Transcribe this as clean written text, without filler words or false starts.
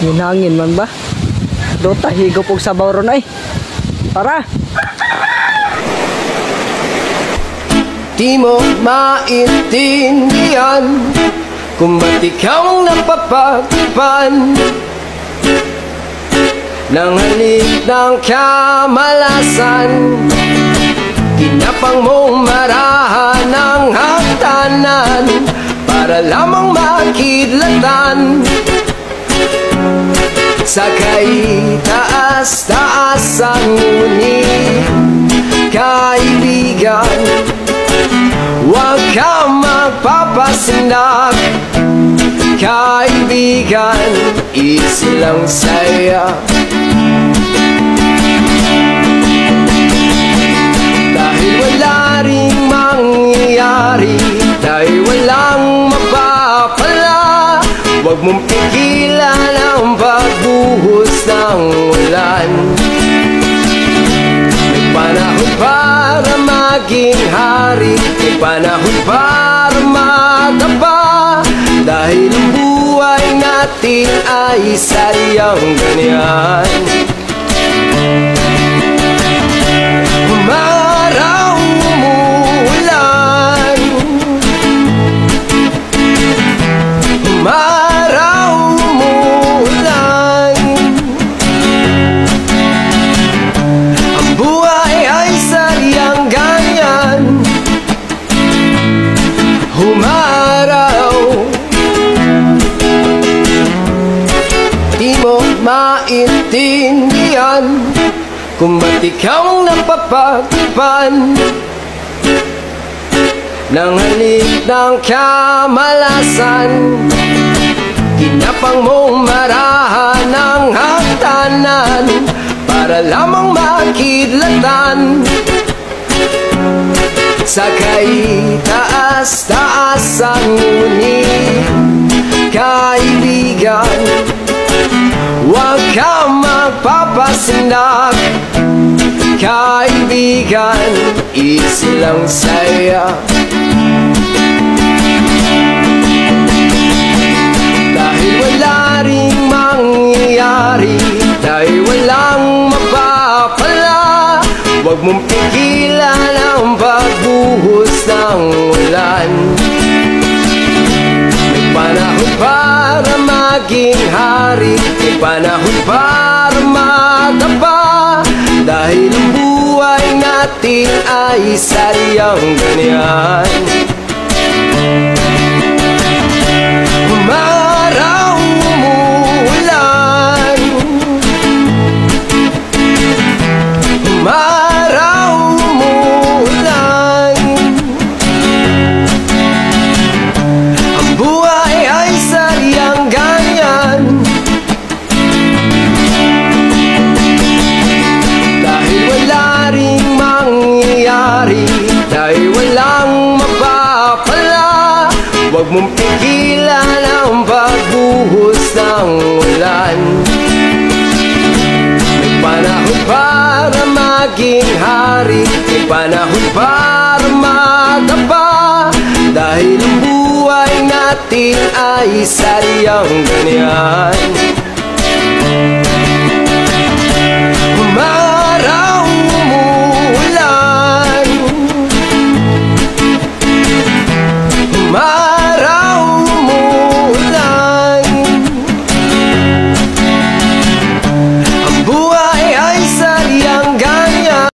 Yung hangin man ba? Dota, higop og sabaw ron ay. Tara! Di mo maintindihan kung ba't ikaw napapagpan ng halik ng kamalasan. Ginapang mong marahan ng hagdanan para lamang makidlatan. Sa kaitaas-taasan ngunit kaibigan, huwag ka magpapasindak. Kaibigan, easy lang saya. Dahil wala ring mangyayari, dahil walang mapapala, huwag mong pigilan ang pagbuhos ng ulan. May panahon para maging hari, may panahon para madapa. Dahil ang buhay natin ay sadyang ganyan. Umaraw, umuulan, umaraw, umuulan. Ang buhay ay sadyang ganyan. Umaraw, di mo maintindihan kung ba't ikaw napapagpan ng halik ng kamalasan. Ginapang mong marahan ng hagdanan para lamang makidlatan. Sa kaitaas-taasan ngunit kaibigan, huwag ka magpapasindak. Kaibigan, easy lang saya. Dahil wala ring mangyayari, dahil walang mapapala, huwag mong pigilan ang pagbuhos ng ulan. May panahon para maging hari, may panahon para madapa. Dahil ang buhay natin ay sadyang ganyan. Umaraw, umuulan, umaraw, umuulan. Ang buhay ay sadyang ganyan. Dahil wala ring mangyayari, dahil walang mapapala, huwag mong pigilan ang pagbuhos ng ulan. May panahon para maging hari, may panahon para madapa. Dahil ang buhay natin ay sadyang ganyan.